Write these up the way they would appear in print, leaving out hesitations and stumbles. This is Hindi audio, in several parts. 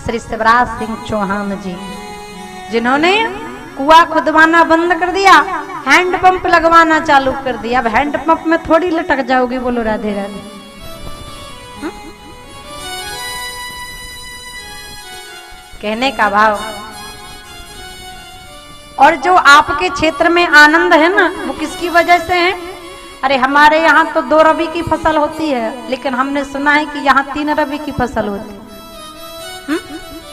श्री शिवराज सिंह चौहान जी, जिन्होंने कुआं खुदवाना बंद कर दिया, हैंडपंप लगवाना चालू कर दिया। अब हैंडपंप में थोड़ी लटक जाओगी, बोलो राधे राधे। कहने का भाव। और जो आपके क्षेत्र में आनंद है ना, वो किसकी वजह से है? अरे हमारे यहाँ तो 2 रबी की फसल होती है, लेकिन हमने सुना है कि यहाँ 3 रबी की फसल होती है।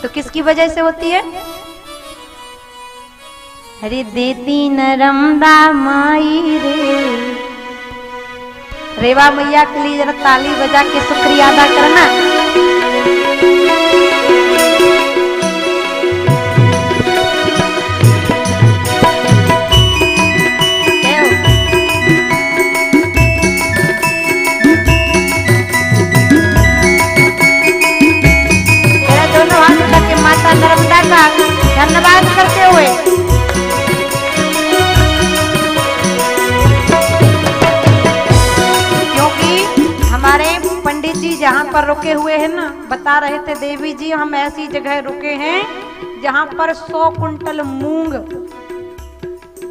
तो किसकी वजह से होती है? अरे देती नरमदा माई रे। रेवा मैया के लिए जरा ताली बजा के शुक्रिया अदा करना। नर्मदा का धन्यवाद करते हुए क्योंकि हमारे पंडित जी जहाँ पर रुके हुए हैं ना, बता रहे थे देवी जी हम ऐसी जगह रुके हैं जहाँ पर 100 कुंटल मूंग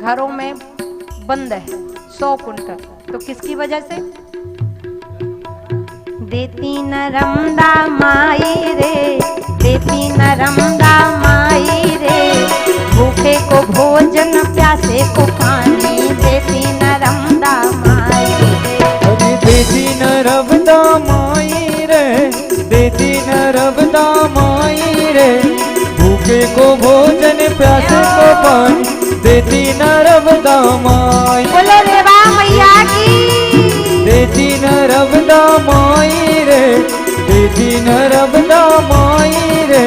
घरों में बंद है। 100 कुंटल। तो किसकी वजह से? देती नरमदा माई रे, देती नरमदा माई रे, भूखे को भोजन प्यासे को पानी, देती नरमदा माई रे। अरे देती नरमदा माई रे, देती नरमदा माई रे, भूखे को भोजन प्यासे को पानी, देती नरमदा माई। बोलो रेवा मैया की। देती नरमदा माई रे, देती नरमदा माई रे,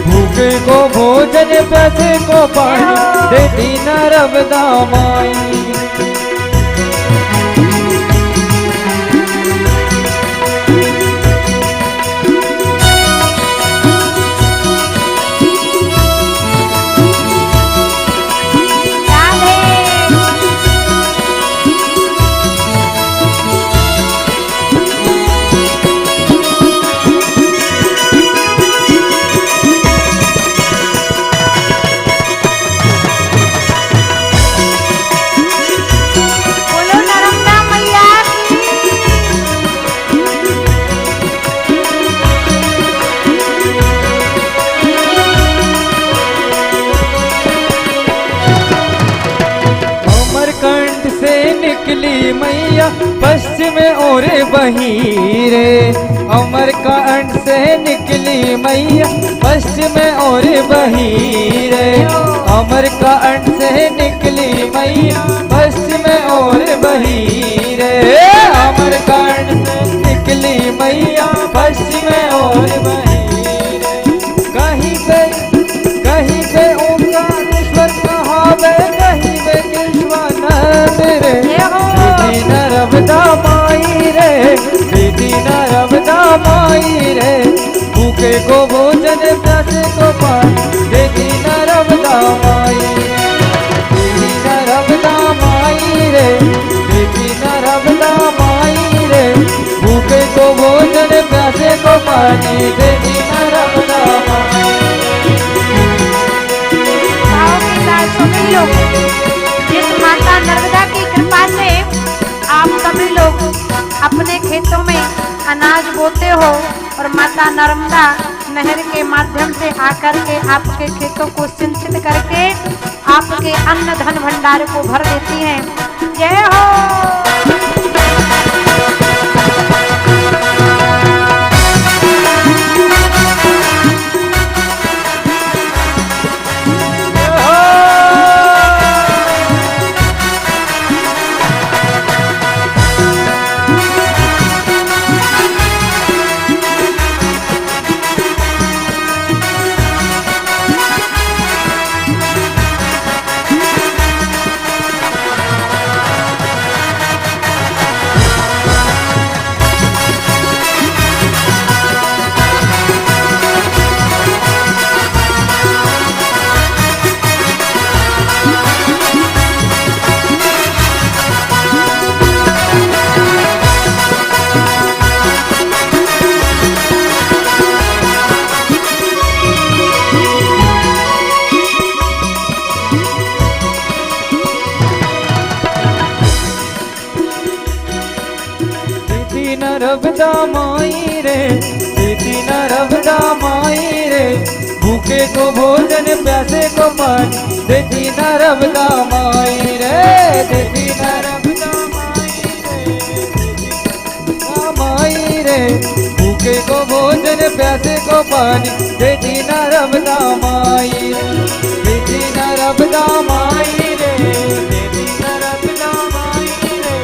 भूखे को भोजन प्यासे को पानी, देती नरमदा माई। मैया पश्चिम और बही रे, अमरकांड से निकली मैया पश्चिम और बही रे, अमरकांड से निकली मैया पश्चिम और बही रे, अमरकांड से निकली मैया पश्चिम और बही रे। कहीं पे ओंकारेश्वर कहावे, कहीं पे कृष्णानंद रे, देती नरमदा माई रे, देती नरमदा माई रे, भूखे को भोजन प्यासे को पानी, देती नरमदा माई, देती नरमदा माई रे, देती नरमदा माई रे, भूखे को भोजन प्यासे को पानी, देती नरमदा माई। सभी लोग जिस माता नर्मदा की कृपा से आप सभी लोग अपने खेतों में अनाज बोते हो और माता नर्मदा नहर के माध्यम से आकर के आपके खेतों को सिंचित करके आपके अन्न धन भंडार को भर देती हैं। जय हो। नर्मदा माई रे, बेटी नर्मदा माई रे, भूखे को भोजन प्यासे को पानी देती नर्मदा माई रे, देती नर्मदा माई रे, भूखे को भोजन प्यासे को पानी देती नर्मदा माई रे, देती नर्मदा माई रे, देती नर्मदा माई रे,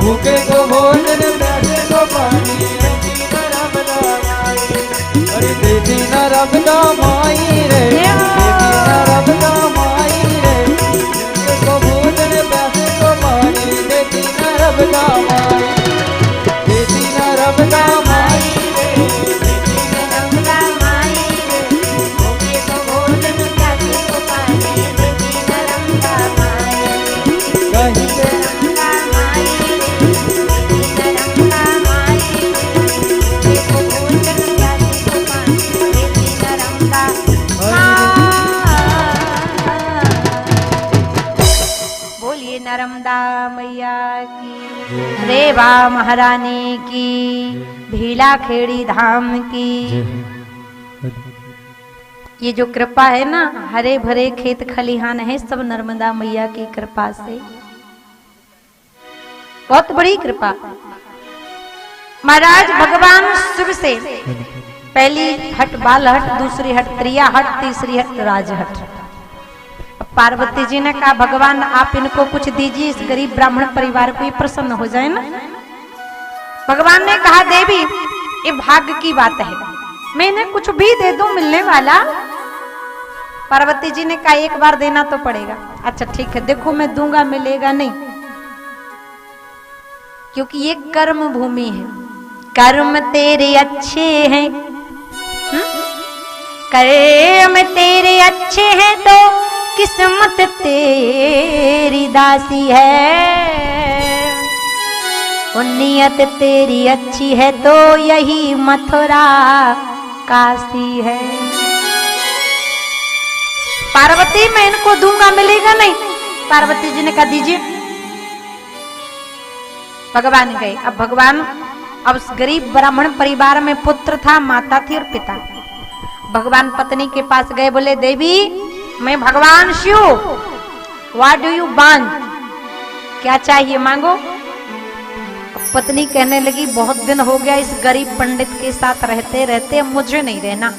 भूखे को भोजन प्यासे को पानी देती नर्मदा माई रे, अरे देती नर्मदा माई रे, देती नर्मदा माई रे, भूखे को भोजन प्यासे को पानी देती नर्मदा माई, देती नर्मदा माई रे, देती नर्मदा माई रे, भूखे को भोजन प्यासे को पानी देती नर्मदा माई, कहीं पे नर्मदा माई रे, देती नर्मदा माई रे, भूखे को भोजन प्यासे को पानी देती नर्मदा माई। बोलिए नर्मदा मैया की, रेवा महारानी की, भीला खेड़ी धाम की। ये जो कृपा है ना, हरे भरे खेत खलिहान है, सब नर्मदा मैया की कृपा से, बहुत बड़ी कृपा। महाराज भगवान शिव से पहली हट बाल हट, दूसरी हट त्रिया हट, तीसरी हट राज हट। पार्वती जी ने कहा भगवान आप इनको कुछ दीजिए, इस गरीब ब्राह्मण परिवार को ये प्रसन्न हो जाए ना। भगवान ने कहा देवी ये भाग्य की बात है, मैं इन्हें कुछ भी दे दूं मिलने वाला। पार्वती जी ने कहा एक बार देना तो पड़ेगा। अच्छा ठीक है, देखो मैं दूंगा, मिलेगा नहीं, क्योंकि ये कर्म भूमि है, कर्म तेरे अच्छे हैं, कर्म तेरे अच्छे हैं तो किस्मत तेरी दासी है, और नियत तेरी अच्छी है तो यही मथुरा काशी है। पार्वती मैं इनको दूंगा, मिलेगा नहीं। पार्वती जी ने कहा दीजिए। भगवान गए। अब भगवान, अब उस गरीब ब्राह्मण परिवार में पुत्र था, माता थी और पिता। भगवान पत्नी के पास गए, बोले देवी मैं भगवान Shiva, what do you want, क्या चाहिए मांगो। पत्नी कहने लगी बहुत दिन हो गया इस गरीब पंडित के साथ रहते रहते, मुझे नहीं रहना,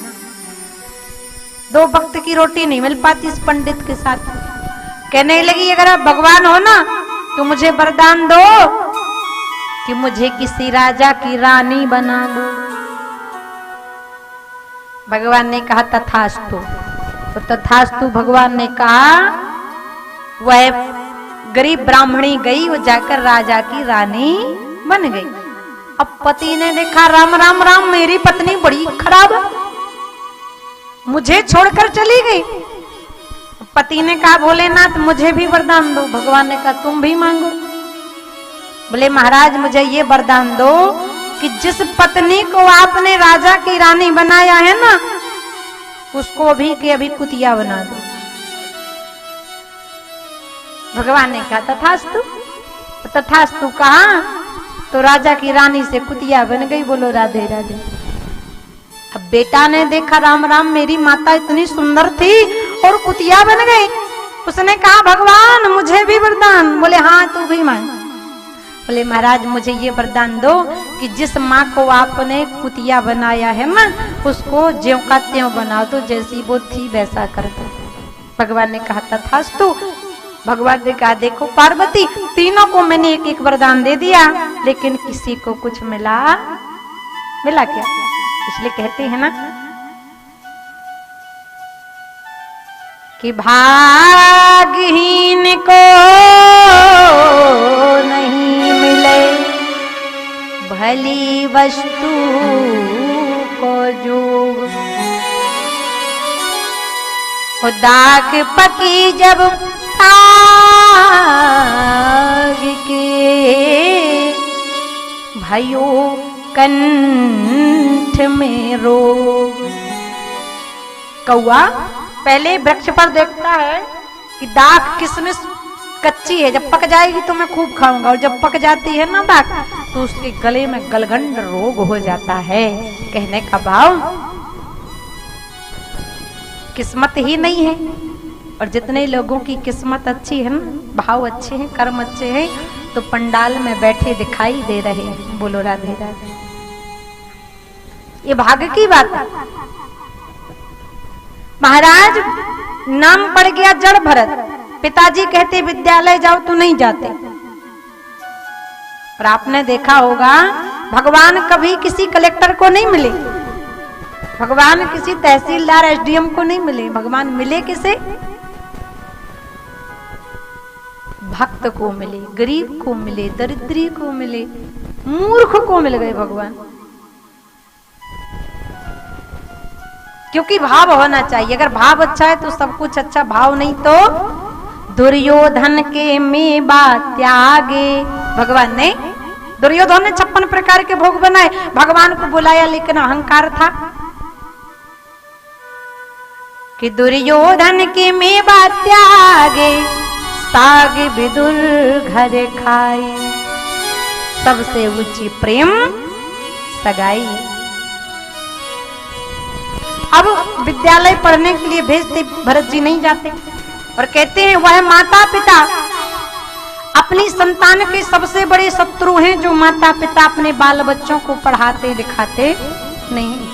2 वक्त की रोटी नहीं मिल पाती इस पंडित के साथ। कहने लगी अगर आप भगवान हो ना तो मुझे वरदान दो कि मुझे किसी राजा की रानी बना दो। भगवान ने कहा तथास्तु। तो तथास्तु भगवान ने कहा, वह गरीब ब्राह्मणी गई, वो जाकर राजा की रानी बन गई। अब पति ने देखा राम राम राम, मेरी पत्नी बड़ी खराब है, मुझे छोड़कर चली गई। पति ने कहा भोलेनाथ मुझे भी वरदान दो। भगवान ने कहा तुम भी मांगो। बोले महाराज मुझे ये वरदान दो कि जिस पत्नी को आपने राजा की रानी बनाया है ना, उसको अभी के अभी कुतिया बना दो। भगवान ने कहा तथास्तु। तथास्तु कहा तो राजा की रानी से कुतिया बन गई। बोलो राधे राधे। अब बेटा ने देखा राम राम, मेरी माता इतनी सुंदर थी और कुतिया बन गई। उसने कहा भगवान मुझे भी वरदान। बोले हाँ तू भी मांग। बोले महाराज मुझे ये वरदान दो कि जिस माँ को आपने कुतिया बनाया है ना, उसको ज्यों का त्यों बना दो, जैसी वो थी वैसा कर दो। भगवान ने कहा तथास्तु। भगवान ने कहा देखो पार्वती, तीनों को मैंने एक एक वरदान दे दिया, लेकिन किसी को कुछ मिला क्या? इसलिए कहते हैं ना कि भाग्यहीन को नहीं मिले भली वस्तु को जो, दाग पकी जब आग के भयो कंठ में रोग। कौआ पहले वृक्ष पर देखता है कि दाख किसमिस कच्ची है, जब पक जाएगी तो मैं खूब खाऊंगा, और जब पक जाती है ना दाख तो उसके गले में गलगंड रोग हो जाता है। कहने का भाव किस्मत ही नहीं है। और जितने लोगों की किस्मत अच्छी है ना, भाव अच्छे हैं, कर्म अच्छे हैं, तो पंडाल में बैठे दिखाई दे रहे हैं। बोलो राधे राधे। ये भाग्य की बात है। महाराज नाम पड़ गया जड़ भरत, पिताजी कहते विद्यालय जाओ तो नहीं जाते। और आपने देखा होगा भगवान कभी किसी कलेक्टर को नहीं मिले, भगवान किसी तहसीलदार एसडीएम को नहीं मिले, भगवान मिले किसे? भक्त को मिले, गरीब को मिले, दरिद्री को मिले, मूर्ख को मिल गए भगवान। क्योंकि भाव होना चाहिए, अगर भाव अच्छा है तो सब कुछ अच्छा, भाव नहीं तो दुर्योधन के मेवा त्यागे। भगवान ने, दुर्योधन ने 56 प्रकार के भोग बनाए, भगवान को बुलाया लेकिन अहंकार था कि दुर्योधन के मेवा त्यागे, साग विदुर घर खाए। सबसे ऊंची प्रेम सगाई। अब विद्यालय पढ़ने के लिए भेजते, भरत जी नहीं जाते और कहते हैं वह माता पिता अपनी संतान के सबसे बड़े शत्रु हैं जो माता पिता अपने बाल बच्चों को पढ़ाते लिखाते नहीं।